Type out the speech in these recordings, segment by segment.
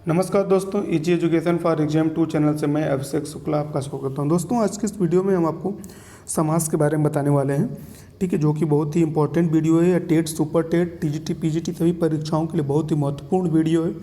नमस्कार दोस्तों, easy education for exam 2 channel से मैं अभिषेक शुक्ला आपका स्वागत करता हूं। दोस्तों, आज की इस वीडियो में हम आपको समास के बारे में बताने वाले हैं, ठीक है, जो कि बहुत ही इंपॉर्टेंट वीडियो है। TET, super TET, TGT, PGT सभी परीक्षाओं के लिए बहुत ही महत्वपूर्ण वीडियो है।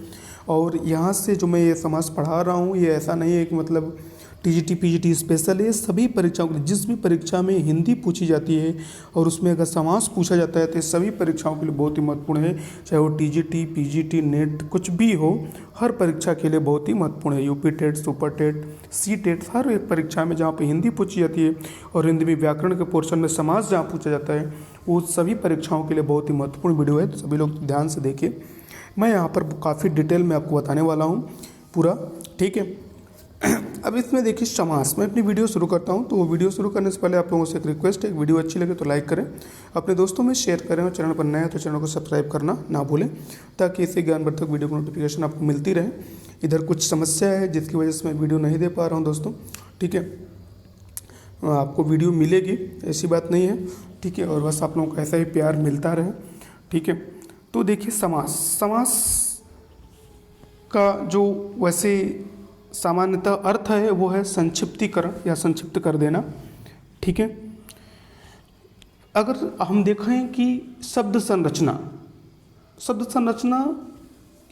और यहाँ से जो मैं ये समास पढ़ा रहा हूँ, ये ऐसा नहीं है कि मतलब टीजीटी पीजीटी स्पेशल है। सभी परीक्षाओं के लिए, जिस भी परीक्षा में हिंदी पूछी जाती है और उसमें अगर समास पूछा जाता है तो सभी परीक्षाओं के लिए बहुत ही महत्वपूर्ण है। चाहे वो टीजीटी, पीजीटी, नेट कुछ भी हो, हर परीक्षा के लिए बहुत ही महत्वपूर्ण है। UP TET, super TET, C TET, हर एक परीक्षा में जहाँ पे हिंदी पूछी जाती है और हिंदी में व्याकरण के पोर्शन में समास जहाँ पूछा जाता है, वो सभी परीक्षाओं के लिए बहुत ही महत्वपूर्ण वीडियो है। तो सभी लोग ध्यान से देखिए। मैं यहाँ पर काफ़ी डिटेल में आपको बताने वाला हूँ पूरा, ठीक है। अब इसमें देखिए समास, मैं अपनी वीडियो शुरू करता हूं। तो वो वीडियो शुरू करने से पहले आप लोगों से एक रिक्वेस्ट है, एक वीडियो अच्छी लगे तो लाइक करें, अपने दोस्तों में शेयर करें और चैनल पर नया है तो चैनल को सब्सक्राइब करना ना भूलें, ताकि इससे ज्ञानवर्धक वीडियो की नोटिफिकेशन आपको मिलती रहे। इधर कुछ समस्या है जिसकी वजह से मैं वीडियो नहीं दे पा रहा हूँ दोस्तों, ठीक है। आपको वीडियो मिलेगी, ऐसी बात नहीं है, ठीक है। और बस आप लोगों को ऐसा ही प्यार मिलता रहे, ठीक है। तो देखिए समास का जो वैसे सामान्यतः अर्थ है वो है संक्षिप्तीकरण या संक्षिप्त कर देना, ठीक है। अगर हम देखें कि शब्द संरचना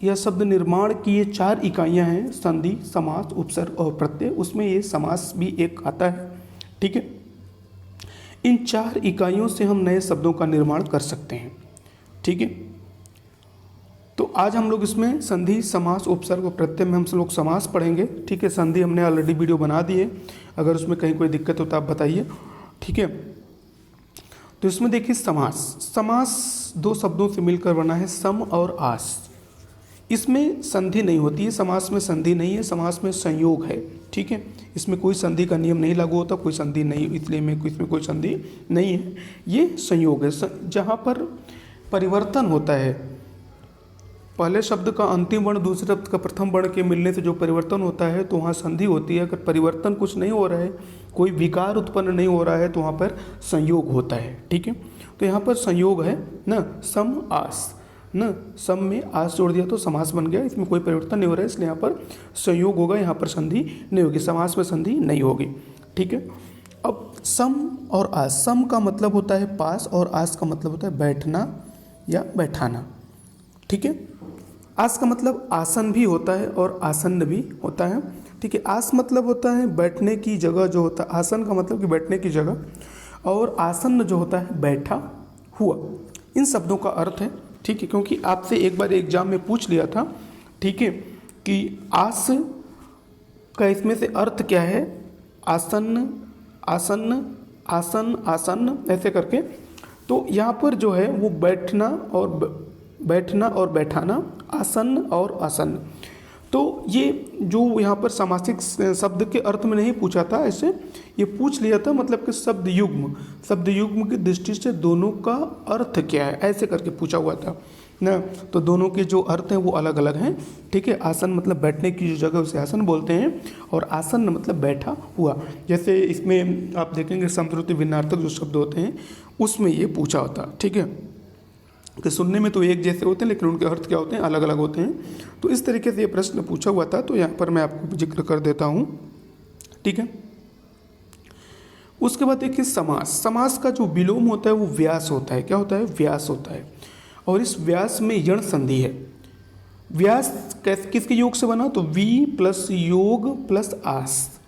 या शब्द निर्माण की ये 4 इकाइयां हैं, संधि, समास, उपसर्ग और प्रत्यय। उसमें ये समास भी एक आता है, ठीक है। इन 4 इकाइयों से हम नए शब्दों का निर्माण कर सकते हैं, ठीक है। तो आज हम लोग इसमें संधि, समास, उपसर्ग और प्रत्यय में हम सब लोग समास पढ़ेंगे, ठीक है। संधि हमने ऑलरेडी वीडियो बना दी है, अगर उसमें कहीं कोई दिक्कत हो तो आप बताइए, ठीक है। तो इसमें देखिए समास 2 शब्दों से मिलकर बना है, सम और आस। इसमें संधि नहीं होती है, समास में संधि नहीं है, समास में संयोग है, ठीक है। इसमें कोई संधि का नियम नहीं लागू होता, कोई संधि नहीं, इसलिए इसमें कोई संधि नहीं है, ये संयोग है। जहाँ पर परिवर्तन होता है, पहले शब्द का अंतिम वर्ण दूसरे शब्द का प्रथम वर्ण के मिलने से जो परिवर्तन होता है तो वहाँ संधि होती है। अगर परिवर्तन कुछ नहीं हो रहा है, कोई विकार उत्पन्न नहीं हो रहा है, तो वहाँ पर संयोग होता है, ठीक है। तो यहाँ पर संयोग है ना, सम आस न, सम में आस जोड़ दिया तो समास बन गया। इसमें कोई परिवर्तन नहीं हो रहा है, इसलिए यहाँ पर संयोग होगा, यहाँ पर संधि नहीं होगी, समास में संधि नहीं होगी, ठीक है। अब सम और आस, सम का मतलब होता है पास और आस का मतलब होता है बैठना या बैठाना, ठीक है। आस का मतलब आसन भी होता है और आसन्न भी होता है, ठीक है। आस मतलब होता है बैठने की जगह जो होता है, आसन का मतलब कि बैठने की जगह, और आसन्न जो होता है बैठा हुआ। इन शब्दों का अर्थ है, ठीक है, क्योंकि आपसे एक बार एग्जाम में पूछ लिया था, ठीक है, कि आस का इसमें से अर्थ क्या है, आसन्न, आसन्न, आसन, आसन्न, ऐसे करके। तो यहाँ पर जो है वो बैठना और बैठाना, आसन्न और आसन्न। तो ये जो यहाँ पर सामासिक शब्द के अर्थ में नहीं पूछा था, ऐसे ये पूछ लिया था, मतलब कि शब्द युग्म की दृष्टि से दोनों का अर्थ क्या है, ऐसे करके पूछा हुआ था ना। तो दोनों के जो अर्थ हैं वो अलग अलग हैं, ठीक है। आसन मतलब बैठने की जो जगह उसे आसन बोलते हैं, और आसन मतलब बैठा हुआ। जैसे इसमें आप देखेंगे समश्रुति भिन्नार्थक जो शब्द होते हैं उसमें ये पूछा होता, ठीक है। कि सुनने में तो एक जैसे होते हैं लेकिन उनके अर्थ क्या होते हैं, अलग अलग होते हैं। तो इस तरीके से ये प्रश्न पूछा हुआ था, तो यहाँ पर मैं आपको जिक्र कर देता हूँ, ठीक है। उसके बाद देखिए समास का जो विलोम होता है वो व्यास होता है। क्या होता है? व्यास होता है। और इस व्यास में यण संधि है। व्यास किसके योग से बना? तो वी प्लस योग प्लस आस,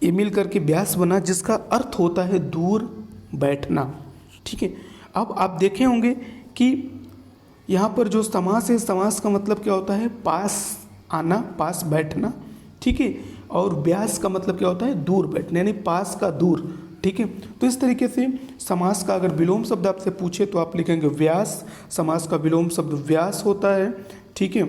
ये मिल करके व्यास बना, जिसका अर्थ होता है दूर बैठना, ठीक है। अब आप देखे होंगे कि यहाँ पर जो समास है, समास का मतलब क्या होता है? पास आना, पास बैठना, ठीक है। और व्यास का मतलब क्या होता है? दूर बैठना, यानी पास का दूर, ठीक है। तो इस तरीके से समास का अगर विलोम शब्द आपसे पूछे तो आप लिखेंगे व्यास। समास का विलोम शब्द व्यास होता है, ठीक है।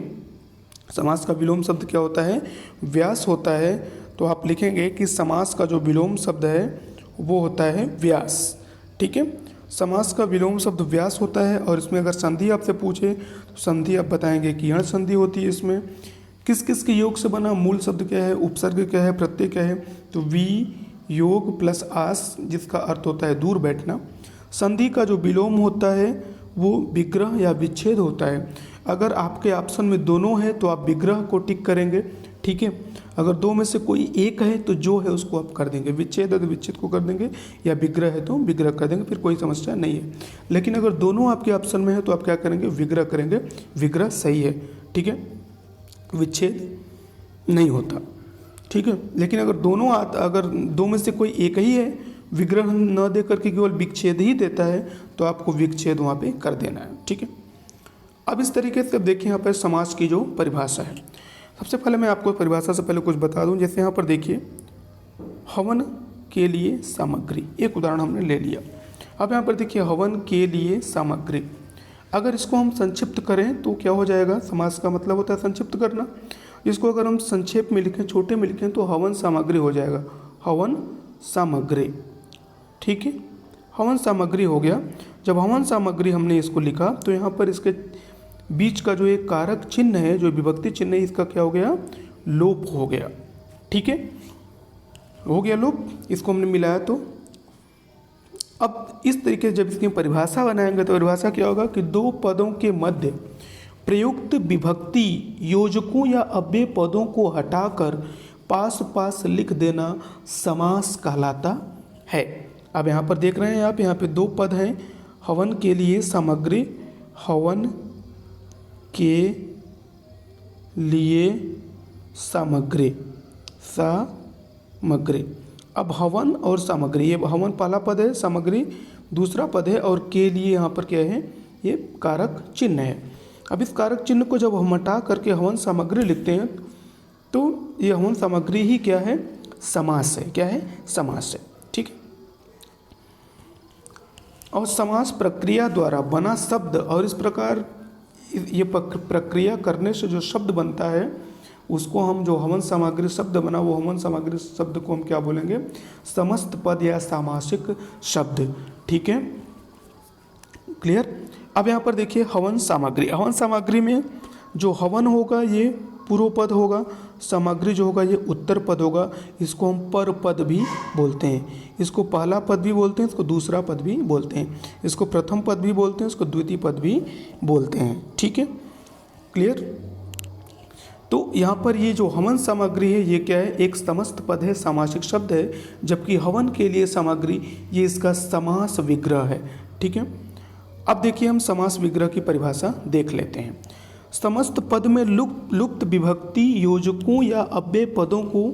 समास का विलोम शब्द क्या होता है? व्यास होता है। तो आप लिखेंगे कि समास का जो विलोम शब्द है वो होता है व्यास, ठीक है। समास का विलोम शब्द व्यास होता है। और इसमें अगर संधि आपसे पूछे तो संधि आप बताएंगे कि यण संधि होती है। इसमें किस किस के योग से बना? मूल शब्द क्या है, उपसर्ग क्या है, प्रत्यय क्या है? तो वी योग प्लस आस, जिसका अर्थ होता है दूर बैठना। संधि का जो विलोम होता है वो विग्रह या विच्छेद होता है। अगर आपके ऑप्शन में दोनों है तो आप विग्रह को टिक करेंगे, ठीक है। अगर दो में से कोई एक है तो जो है उसको आप कर देंगे, विच्छेद है तो विच्छेद को कर देंगे, या विग्रह है तो विग्रह कर देंगे, फिर कोई समस्या नहीं है। लेकिन अगर दोनों आपके ऑप्शन में है तो आप क्या करेंगे, विग्रह करेंगे, विग्रह सही है, ठीक है, विच्छेद नहीं होता, ठीक है। लेकिन अगर दो में से कोई एक ही है, विग्रह न दे करके केवल विच्छेद ही देता है, तो आपको विच्छेद वहाँ पे कर देना है, ठीक है। अब इस तरीके से अब देखिए यहाँ पर समास की जो परिभाषा है, सबसे पहले मैं आपको परिभाषा से पहले कुछ बता दूं। जैसे यहाँ पर देखिए, हवन के लिए सामग्री, एक उदाहरण हमने ले लिया। अब यहाँ पर देखिए, हवन के लिए सामग्री, अगर इसको हम संक्षिप्त करें तो क्या हो जाएगा, समास का मतलब होता है संक्षिप्त करना। इसको अगर हम संक्षेप में लिखें, छोटे में लिखें, तो हवन सामग्री हो जाएगा, हवन सामग्री, ठीक है। हवन सामग्री हो गया। जब हवन सामग्री हमने इसको लिखा तो यहाँ पर इसके बीच का जो एक कारक चिन्ह है, जो विभक्ति चिन्ह है, इसका क्या हो गया, लोप हो गया, ठीक है, हो गया लोप, इसको हमने मिलाया। तो अब इस तरीके से जब इसकी परिभाषा बनाएंगे तो परिभाषा क्या होगा कि दो पदों के मध्य प्रयुक्त विभक्ति योजकों या अव्यय पदों को हटाकर पास पास लिख देना समास कहलाता है। अब यहाँ पर देख रहे हैं आप, यहाँ पे दो पद हैं, हवन के लिए सामग्री, हवन के लिए सामग्री, सामग्री। अब हवन और सामग्री, ये हवन पहला पद है, सामग्री दूसरा पद है, और के लिए यहाँ पर क्या है, ये कारक चिन्ह है। अब इस कारक चिन्ह को जब हम हटा करके हवन सामग्री लिखते हैं तो ये हवन सामग्री ही क्या है, समास है, क्या है, समास है, ठीक है। और समास प्रक्रिया द्वारा बना शब्द, और इस प्रकार ये प्रक्रिया करने से जो शब्द बनता है उसको हम, जो हवन सामग्री शब्द बना, वो हवन सामग्री शब्द को हम क्या बोलेंगे, समस्त पद या सामासिक शब्द, ठीक है, क्लियर। अब यहाँ पर देखिए हवन सामग्री, हवन सामग्री में जो हवन होगा ये पूर्व पद होगा, सामग्री जो होगा ये उत्तर पद होगा। इसको हम पर पद भी बोलते हैं, इसको पहला पद भी बोलते हैं, इसको दूसरा पद भी बोलते हैं, इसको प्रथम पद भी बोलते हैं, इसको द्वितीय पद भी बोलते हैं, ठीक है, क्लियर। तो यहाँ पर ये जो हवन सामग्री है ये क्या है, एक समस्त पद है, सामासिक शब्द है, जबकि हवन के लिए सामग्री ये इसका समास विग्रह है, ठीक है। अब देखिए हम समास विग्रह की परिभाषा देख लेते हैं। समस्त पद में लुप्त विभक्ति योजकों या अव्यय पदों को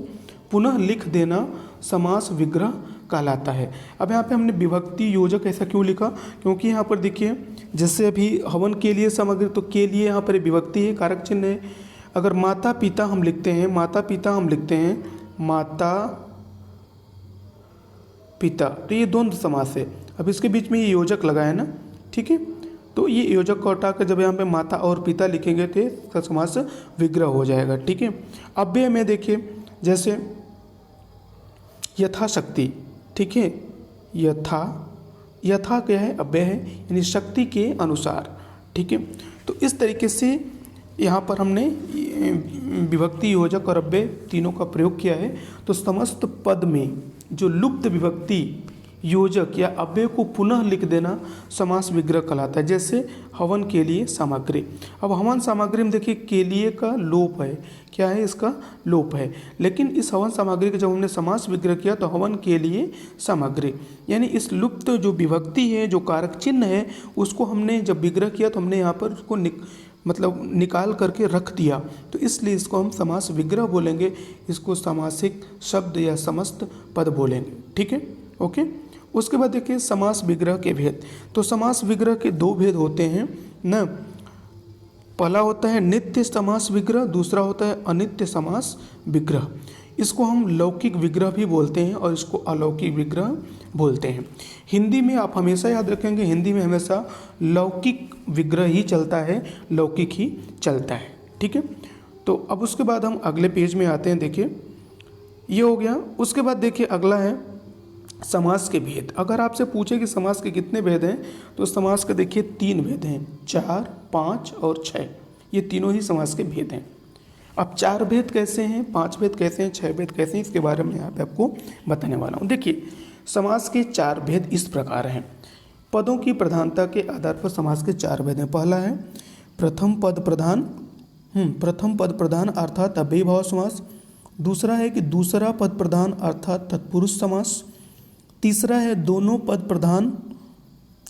पुनः लिख देना समास विग्रह कहलाता है। अब यहाँ पे हमने विभक्ति योजक ऐसा क्यों लिखा, क्योंकि यहाँ पर देखिए जैसे अभी हवन के लिए सामग्री, तो के लिए यहाँ पर विभक्ति है, कारक चिन्ह है। अगर माता पिता हम लिखते हैं, माता पिता हम लिखते हैं, माता पिता, तो ये द्वंद्व समास है। अब इसके बीच में ये योजक लगा है ना, ठीक है, तो ये योजक को हटा कर जब यहाँ पे माता और पिता लिखेंगे तो इसका समास विग्रह हो जाएगा, ठीक है। अव्यय में देखिए जैसे यथाशक्ति, ठीक है, यथा क्या है, अव्यय है, यानी शक्ति के अनुसार, ठीक है। तो इस तरीके से यहाँ पर हमने विभक्ति योजक और अव्यय तीनों का प्रयोग किया है। तो समस्त पद में जो लुप्त विभक्ति योजक या अव्यय को पुनः लिख देना समास विग्रह कहलाता है। जैसे हवन के लिए सामग्री, अब हवन सामग्री में देखिए के लिए का लोप है, क्या है, इसका लोप है। लेकिन इस हवन सामग्री का जब हमने समास विग्रह किया तो हवन के लिए सामग्री, यानी इस लुप्त जो विभक्ति है, जो कारक चिन्ह है, उसको हमने जब विग्रह किया तो हमने यहाँ पर उसको निकाल करके रख दिया, तो इसलिए इसको हम समास विग्रह बोलेंगे, इसको सामासिक शब्द या समस्त पद बोलेंगे, ठीक है, ओके। उसके बाद देखिए समास विग्रह के भेद। तो समास विग्रह के दो भेद होते हैं न, पहला होता है नित्य समास विग्रह, दूसरा होता है अनित्य समास विग्रह। इसको हम लौकिक विग्रह भी बोलते हैं और इसको अलौकिक विग्रह बोलते हैं। हिंदी में आप हमेशा याद रखेंगे, हिंदी में हमेशा लौकिक विग्रह ही चलता है, लौकिक ही चलता है, ठीक है। तो अब उसके बाद हम अगले पेज में आते हैं, देखिए ये हो गया। उसके बाद देखिए अगला है समास के भेद। अगर आपसे पूछे कि समास के कितने भेद हैं, तो समास के देखिए 3 भेद हैं, 4, 5 और 6, ये तीनों ही समास के भेद हैं। अब 4 भेद कैसे हैं, 5 भेद कैसे हैं, 6 भेद कैसे हैं, इसके बारे में यहाँ पे आपको बताने वाला हूँ। देखिए समास के 4 भेद इस प्रकार हैं। पदों की प्रधानता के आधार पर समास के 4 भेद हैं। पहला है प्रथम पद प्रधान अर्थात अव्ययी भाव समास। दूसरा है कि दूसरा पद प्रधान अर्थात तत्पुरुष समास। तीसरा है दोनों पद प्रधान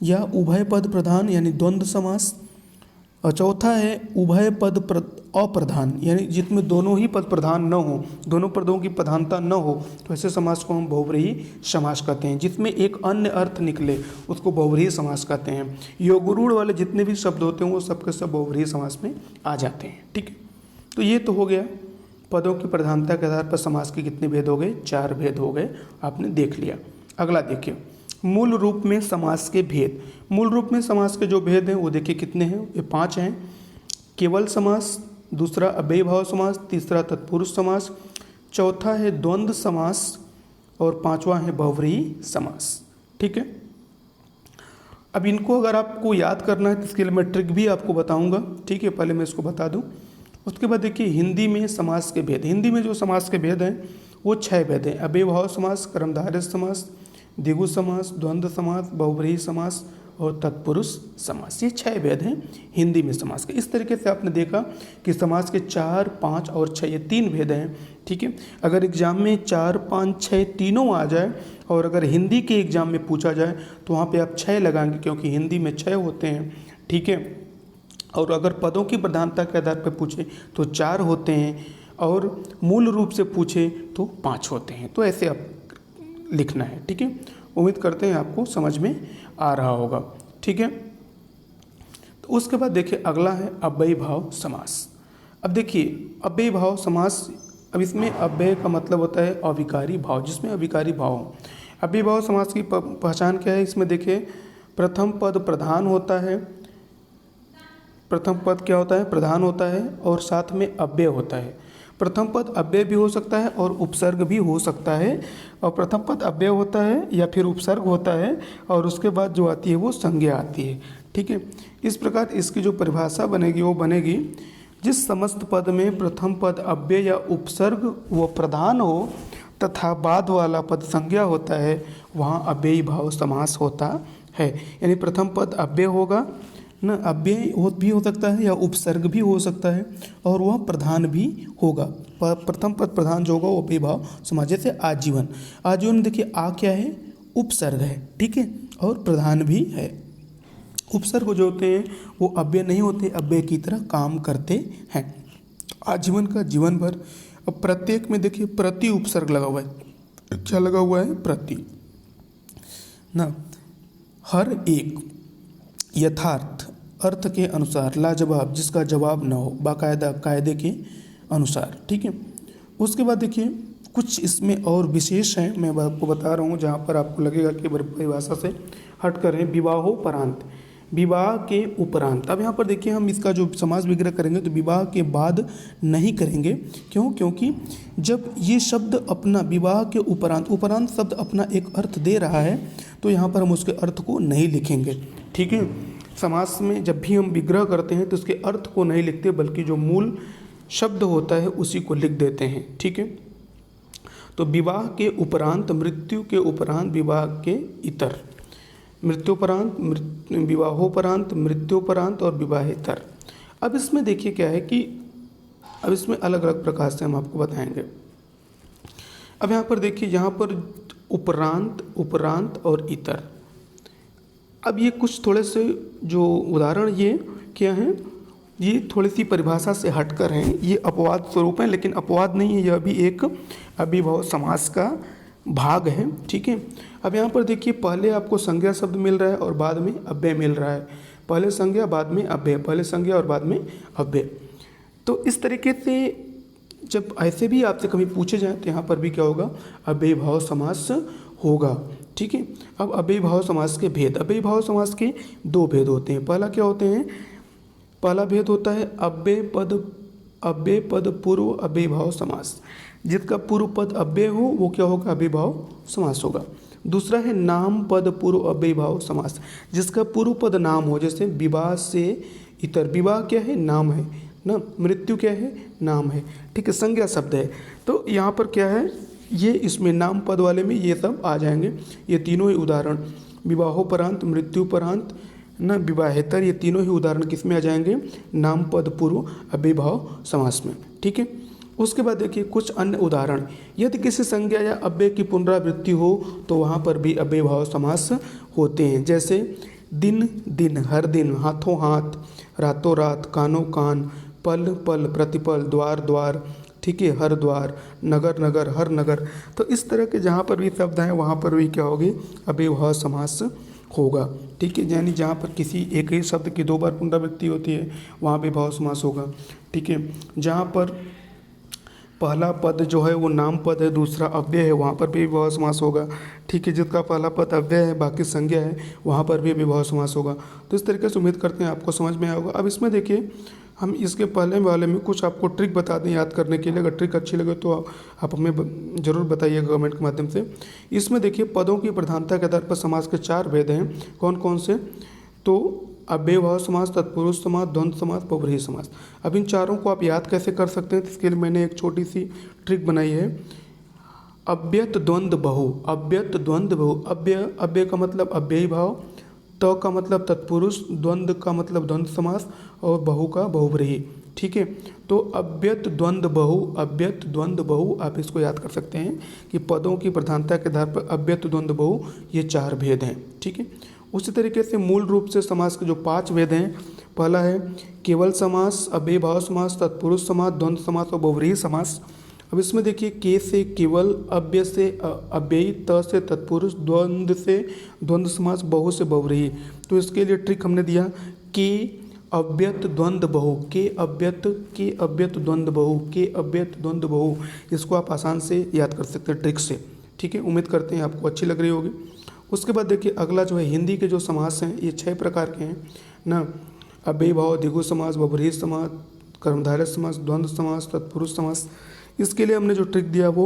या उभय पद प्रधान यानी द्वंद्व समास। और चौथा है उभय पद अप्रधान यानी जिसमें दोनों ही पद प्रधान न हो, दोनों पदों की प्रधानता न हो, तो ऐसे समास को हम बहुव्रीहि समास कहते हैं। जिसमें एक अन्य अर्थ निकले उसको बहुव्रीहि समास कहते हैं। योगरूढ़ वाले जितने भी शब्द होते हैं वो सब के सब बहुव्रीहि समास में आ जाते हैं। ठीक है, तो ये तो हो गया पदों की प्रधानता के आधार पर समास के कितने भेद हो गए, 4 भेद हो गए, आपने देख लिया। अगला देखिए मूल रूप में समास के भेद। मूल रूप में समास के जो भेद हैं वो देखिए कितने हैं, ये 5 हैं। केवल समास, दूसरा अव्ययी भाव समास, तीसरा तत्पुरुष समास, चौथा है द्वंद्व समास और 5वां है बहुव्रीहि समास। ठीक है, अब इनको अगर आपको याद करना है तो इसके लिए मैं ट्रिक भी आपको बताऊंगा। ठीक है, पहले मैं इसको बता दूं, उसके बाद देखिए हिंदी में समास के भेद। हिंदी में जो समास के भेद हैं वो 6 भेद हैं। अव्ययी भाव समास, कर्मधारय समास, द्विगु समास, द्वंद्व समास, बहुव्रीहि समास और तत्पुरुष समास। ये 6 भेद हैं हिंदी में समास के। इस तरीके से आपने देखा कि समास के 4, 5 और 6 ये 3 भेद हैं। ठीक है, अगर एग्जाम में 4, 5, 6 तीनों आ जाए और अगर हिंदी के एग्जाम में पूछा जाए तो वहाँ पे आप 6 लगाएंगे क्योंकि हिंदी में 6 होते हैं। ठीक है, और अगर पदों की प्रधानता के आधार पर पूछे तो 4 होते हैं और मूल रूप से पूछे तो 5 होते हैं। तो ऐसे आप लिखना है। ठीक है, उम्मीद करते हैं आपको समझ में आ रहा होगा। ठीक है, तो उसके बाद देखिए अगला है अव्ययी भाव समास। अब देखिए अव्ययी भाव समास, अब इसमें अव्यय का मतलब होता है अविकारी भाव, जिसमें अविकारी भाव हो। अव्ययी भाव समास की पहचान क्या है, इसमें देखिए प्रथम पद प्रधान होता है, प्रथम पद क्या होता है, प्रधान होता है और साथ में अव्यय होता है। प्रथम पद अव्यय भी हो सकता है और उपसर्ग भी हो सकता है, और प्रथम पद अव्यय होता है या फिर उपसर्ग होता है और उसके बाद जो आती है वो संज्ञा आती है। ठीक है, इस प्रकार इसकी जो परिभाषा बनेगी वो बनेगी, जिस समस्त पद में प्रथम पद अव्यय या उपसर्ग व प्रधान हो तथा बाद वाला पद संज्ञा होता है वहाँ अव्ययी भाव समास होता है। यानी प्रथम पद अव्यय होगा ना, अव्यय भी हो सकता है या उपसर्ग भी हो सकता है और वह प्रधान भी होगा। प्रथम पद प्रधान जो होगा वो अव्ययी भाव समास। जैसे आजीवन, आजीवन देखिए आ क्या है, उपसर्ग है। ठीक है, और प्रधान भी है। उपसर्ग जो होते हैं वो अव्यय नहीं होते, अव्यय की तरह काम करते हैं। आजीवन का जीवन भर। अब प्रत्येक में देखिए प्रति उपसर्ग लगा हुआ है। क्या लगा हुआ है, प्रति ना। हर एक, यथार्थ, अर्थ के अनुसार, लाजवाब, जिसका जवाब न हो, बाकायदा, कायदे के अनुसार। ठीक है, उसके बाद देखिए कुछ इसमें और विशेष हैं, मैं आपको बता रहा हूँ जहाँ पर आपको लगेगा कि परिभाषा से हट कर हैं। विवाहोपरांत, विवाह के उपरांत। अब यहाँ पर देखिए हम इसका जो समास विग्रह करेंगे तो विवाह के बाद नहीं करेंगे। क्यों? क्योंकि जब ये शब्द अपना विवाह के उपरांत, उपरांत शब्द अपना एक अर्थ दे रहा है तो यहाँ पर हम उसके अर्थ को नहीं लिखेंगे। ठीक है, समास में जब भी हम विग्रह करते हैं तो उसके अर्थ को नहीं लिखते बल्कि जो मूल शब्द होता है उसी को लिख देते हैं। ठीक है, तो विवाह के उपरांत, मृत्यु के उपरांत, विवाह के इतर, मृत्युपरांत, विवाहोपरांत, मृत्युपरांत और विवाहेतर। अब इसमें देखिए क्या है कि अब इसमें अलग अलग प्रकार से हम आपको बताएंगे। अब यहाँ पर देखिए, यहाँ पर उपरांत, उपरांत और इतर। अब ये कुछ थोड़े से जो उदाहरण ये क्या हैं, ये थोड़ी सी परिभाषा से हटकर हैं, ये अपवाद स्वरूप हैं, लेकिन अपवाद नहीं है, यह भी एक अव्ययी भाव समास का भाग है। ठीक है, अब यहाँ पर देखिए पहले आपको संज्ञा शब्द मिल रहा है और बाद में अव्यय मिल रहा है। पहले संज्ञा बाद में अव्यय, पहले संज्ञा और बाद में अव्यय। तो इस तरीके से जब ऐसे भी आपसे कभी पूछे जाए तो यहाँ पर भी क्या होगा, अव्ययी भाव समास होगा। ठीक है, अब अव्ययी भाव समास के भेद। अव्ययी भाव समास के 2 भेद होते हैं। पहला क्या होते हैं, पहला भेद होता है अव्यय पद पूर्व अव्ययी भाव समास। जिसका पूर्व पद अव्यय हो वो क्या होगा, अव्ययी भाव समास होगा। दूसरा है नाम पद पूर्व अव्ययी भाव समास। जिसका पूर्व पद नाम हो, जैसे विवाह से इतर, विवाह क्या है, नाम है ना, मृत्यु क्या है, नाम है। ठीक है, संज्ञा शब्द है। तो यहाँ पर क्या है, ये इसमें नाम पद वाले में ये सब आ जाएंगे। ये तीनों ही उदाहरण, विवाहोपरांत, मृत्युपरांत, ना विवाहेतर, ये तीनों ही उदाहरण किस में आ जाएंगे, नाम पद पूर्व अव्ययीभाव समास में। ठीक है, उसके बाद देखिए कुछ अन्य उदाहरण, यदि किसी संज्ञा या अव्यय की पुनरावृत्ति हो तो वहाँ पर भी अव्ययीभाव समास होते हैं। जैसे दिन दिन, हर दिन, हाथों हाथ, रातों रात, कानों कान, पल पल, प्रतिपल, द्वार द्वार, ठीक है, हर द्वार, नगर नगर, हर नगर। तो इस तरह के जहाँ पर भी शब्द हैं वहाँ पर भी क्या होगी, अव्ययीभाव समास होगा। ठीक है, यानी जहाँ पर किसी एक ही शब्द की दो बार पुनरावृत्ति होती है वहाँ भी भाव समास होगा। ठीक है, जहाँ पर पहला पद जो है वो नाम पद है, दूसरा अव्यय है, वहाँ पर भी विभाव समास होगा। ठीक है, जिसका पहला पद अव्यय है बाकी संज्ञा है वहाँ पर भी विभाव समास होगा। तो इस तरीके से उम्मीद करते हैं आपको समझ में आया होगा। अब इसमें देखिए हम इसके पहले वाले में कुछ आपको ट्रिक बता दें याद करने के लिए, अगर ट्रिक अच्छी लगे तो आप हमें ज़रूर बताइएगा कमेंट के माध्यम से। इसमें देखिए पदों की प्रधानता के आधार पर समास के 4 भेद हैं। कौन कौन से, तो अव्ययीभाव समास, तत्पुरुष समास, द्वंद्व समास, बहुव्रीहि समास। अब इन चारों को आप याद कैसे कर सकते हैं, तो इसके लिए मैंने एक छोटी सी ट्रिक बनाई है। अव्यत द्वंद्व बहु, अव्यत द्वंद्व बहु, अव्यय का मतलब अव्ययीभाव, त का मतलब तत्पुरुष, द्वंद्व का मतलब द्वंद्व समास और बहु का बहुव्रीहि। ठीक है, तो अव्यत द्वंद्व बहु, अव्यत द्वंद्व बहु आप इसको याद कर सकते हैं कि पदों की प्रधानता के आधार पर अव्यत द्वंद्व बहु ये 4 भेद हैं। ठीक है, उसी तरीके से मूल रूप से समास के जो 5 भेद हैं, पहला है केवल समास, अव्ययीभाव समास, तत्पुरुष समास, द्वंद्व समास और बहुव्रीहि समास। अब इसमें देखिए के से केवल, अव्यय से अव्ययी, त से तत्पुरुष, द्वंद्व से द्वंद्व समास, बहु से बहुव्रीहि। तो इसके लिए ट्रिक हमने दिया के अव्यत द्वंद्व बहु, के अव्यत द्वंद्व बहु, के अव्यत द्वंद्व बहु। इसको आप आसान से याद कर सकते हैं ट्रिक से। ठीक है, उम्मीद करते हैं आपको अच्छी लग रही होगी। उसके बाद देखिए अगला जो है हिंदी के जो समास हैं ये 6 प्रकार के हैं ना, अव्ययीभाव, द्विगु समास, बहुव्रीहि समास, कर्मधारय समास, द्वंद्व समास, तत्पुरुष समास। इसके लिए हमने जो ट्रिक दिया वो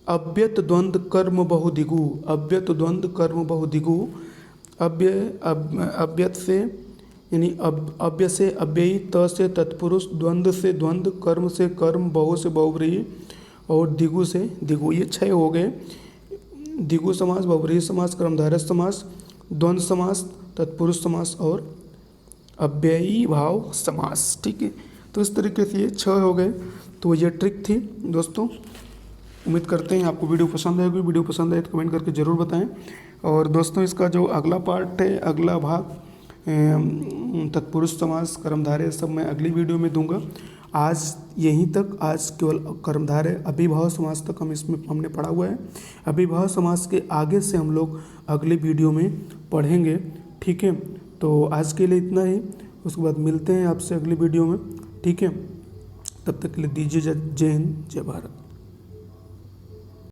अव्यत द्वंद्व कर्म बहुदिगु, अव्यत द्वंद्व कर्म बहुदिगु। अव्यत से यानी अव्यय से अव्ययी, त से तत्पुरुष, द्वंद्व से द्वंद्व, कर्म से कर्म, बहु से बहुव्रीहि और दिगु से दिगु। ये 6 हो गए, द्विगु समास, बहुव्रीहि समास, कर्मधारय समास, द्वंद्व समास, तत्पुरुष समास और अव्ययीभाव समास। ठीक है, तो इस तरीके से ये 6 हो गए। तो ये ट्रिक थी दोस्तों। उम्मीद करते हैं आपको वीडियो पसंद आएगी। वीडियो पसंद आए तो कमेंट करके ज़रूर बताएं। और दोस्तों इसका जो अगला पार्ट है, अगला भाग तत्पुरुष समास, कर्मधारय, सब मैं अगली वीडियो में दूंगा। आज यहीं तक, आज केवल कर्मधारय अव्ययीभाव समास तक हमने पढ़ा हुआ है। अव्ययीभाव समास के आगे से हम लोग अगली वीडियो में पढ़ेंगे। ठीक है, तो आज के लिए इतना ही, उसके बाद मिलते हैं आपसे अगली वीडियो में। ठीक है, तब तक के लिए दीजिए जय हिंद, जय भारत।